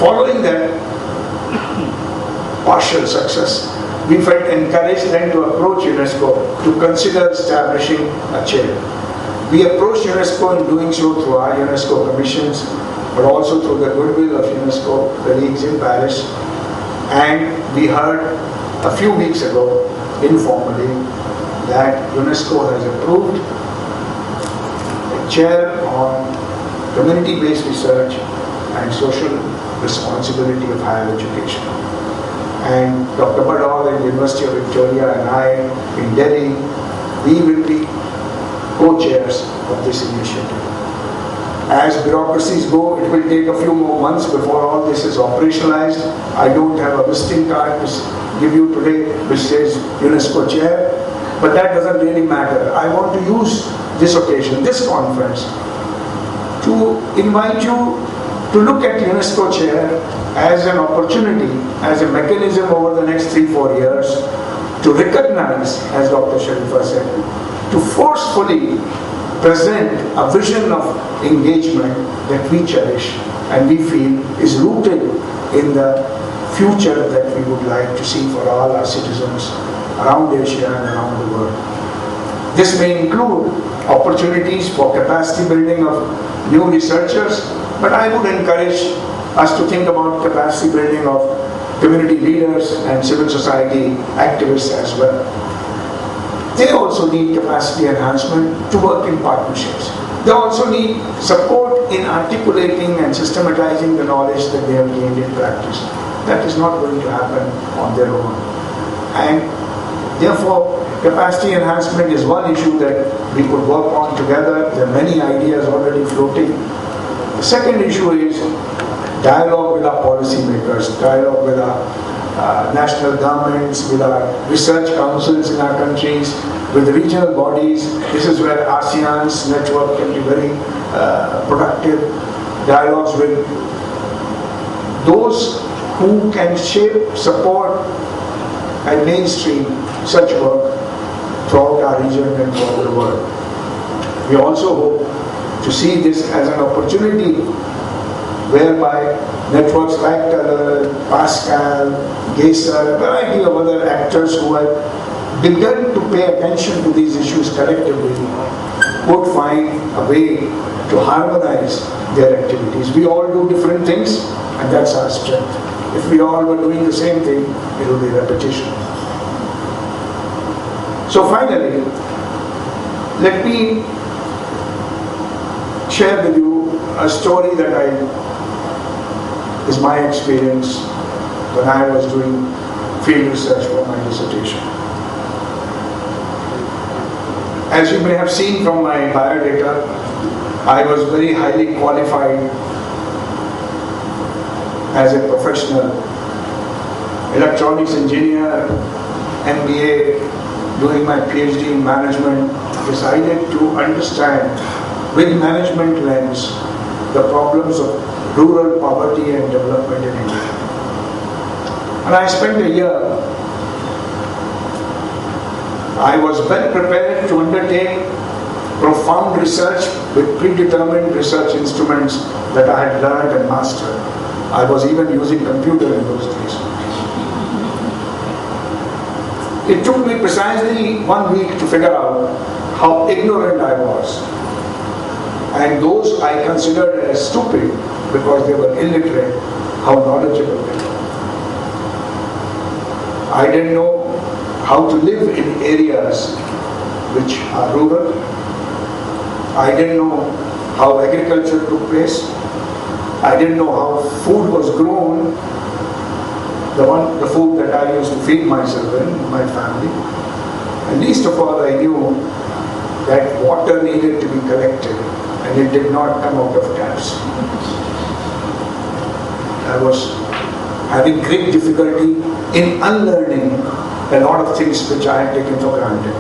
Following that partial success, we felt encouraged then to approach UNESCO to consider establishing a chair. We approached UNESCO in doing so through our UNESCO commissions, but also through the goodwill of UNESCO colleagues in Paris. And we heard a few weeks ago, informally, that UNESCO has approved a chair on community-based research and social responsibility of higher education. And Dr. Badal at the University of Victoria and I in Delhi, we will be co-chairs of this initiative. As bureaucracies go, it will take a few more months before all this is operationalized. I don't have a visiting card to give you today which says UNESCO chair, but that doesn't really matter. I want to use this occasion, this conference, to invite you to look at UNESCO chair as an opportunity, as a mechanism over the next 3-4 years to recognize, as Dr. Sharifa said, to forcefully present a vision of engagement that we cherish and we feel is rooted in the future that we would like to see for all our citizens around Asia and around the world. This may include opportunities for capacity building of new researchers, but I would encourage us to think about capacity building of community leaders and civil society activists as well. They also need capacity enhancement to work in partnerships. They also need support in articulating and systematizing the knowledge that they have gained in practice. That is not going to happen on their own. And therefore, capacity enhancement is one issue that we could work on together. There are many ideas already floating. The second issue is dialogue with our policymakers, dialogue with our national governments, with our research councils in our countries, with regional bodies. This is where ASEAN's network can be very productive. Dialogues with those who can shape, support, and mainstream such work throughout our region and throughout the world. We also hope to see this as an opportunity whereby networks like Pascal, Geyser, a variety of other actors who have begun to pay attention to these issues collectively would find a way to harmonize their activities. We all do different things, and that's our strength. If we all were doing the same thing, it would be repetition. So finally, let me share with you a story that is my experience when I was doing field research for my dissertation. As you may have seen from my biodata, I was very highly qualified as a professional electronics engineer, MBA, doing my PhD in management, decided to understand with management lens the problems of rural poverty and development in India. And I spent a year. I was well prepared to undertake profound research with predetermined research instruments that I had learned and mastered. I was even using computer in those days. It took me precisely 1 week to figure out how ignorant I was. And those I considered as stupid because they were illiterate, how knowledgeable they were. I didn't know how to live in areas which are rural. I didn't know how agriculture took place. I didn't know how food was grown, the food that I used to feed myself and my family. And least of all, I knew that water needed to be collected, and it did not come out of taps. I was having great difficulty in unlearning a lot of things which I had taken for granted.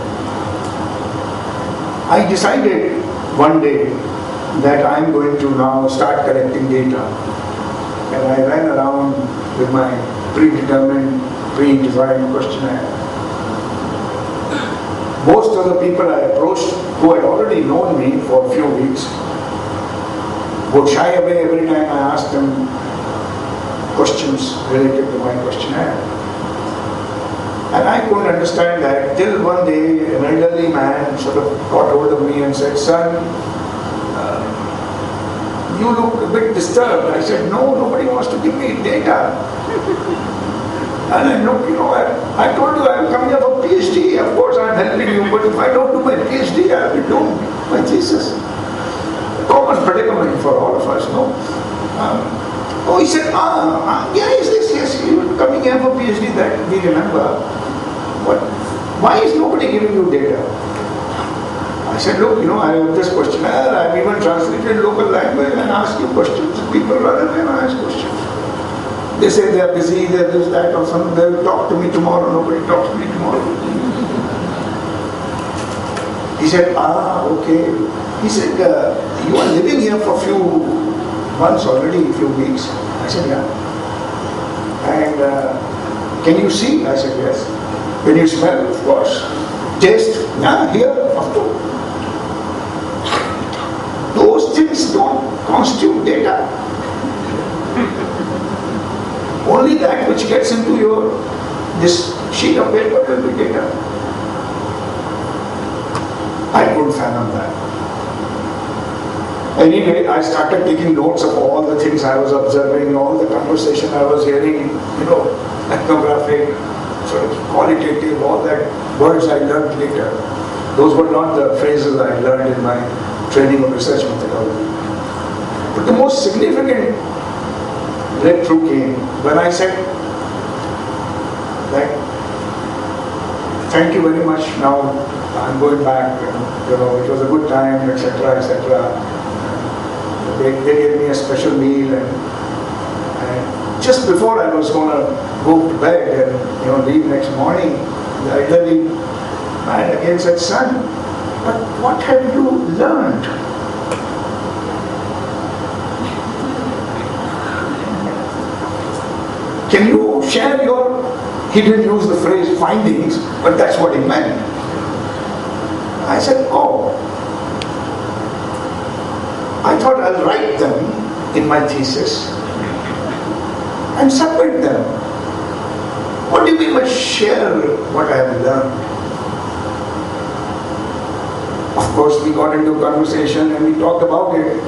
I decided one day that I'm going to now start collecting data. And I ran around with my predetermined, pre-designed questionnaire. Most of the people I approached, who had already known me for a few weeks, would shy away every time I asked them questions related to my questionnaire. And I couldn't understand that till one day an elderly man sort of got hold of me and said, "Son, you look a bit disturbed." I said, "No, nobody wants to give me data." And I look, I told you I've come here for PhD. Of course I'm helping you, but if I don't do my PhD, I'll be doing my thesis. Common predicament for all of us, no? He said, yes, you're coming here for PhD, that we remember. But why is nobody giving you data? I said, look, I have this questionnaire, I've even translated local language and asked you questions. People run away and ask questions. They say they're busy, they're this, that, or something. They'll talk to me tomorrow. Nobody talks to me tomorrow. He said, okay. He said, you are living here for a few months already, a few weeks. I said, yeah. And can you see? I said, yes. Can you smell? Of course. Taste? Yeah, here, of course. Those things don't constitute data. Only that which gets into this sheet of paper will be data. I couldn't fathom that. Anyway, I started taking notes of all the things I was observing, all the conversation I was hearing, ethnographic, sort of qualitative, all that words I learned later. Those were not the phrases I learned in my training of research methodology. But the most significant breakthrough came when I said that, thank you very much, now I'm going back, it was a good time, etc., etc. They gave me a special meal, and just before I was going to go to bed and leave next morning, the elderly man again said, "Son, but what have you learned?" Can you share your, he didn't use the phrase findings, but that's what he meant. I said, I thought I'll write them in my thesis and submit them. What do you mean by share what I have learned? Of course, we got into a conversation and we talked about it.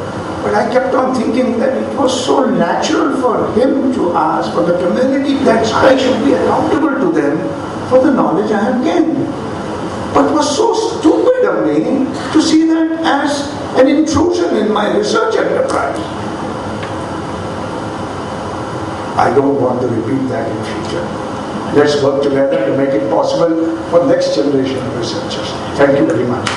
But I kept on thinking that it was so natural for him to ask, for the community, that I should be accountable to them for the knowledge I have gained. But it was so stupid of me to see that as an intrusion in my research enterprise. I don't want to repeat that in future. Let's work together to make it possible for next generation of researchers. Thank you very much.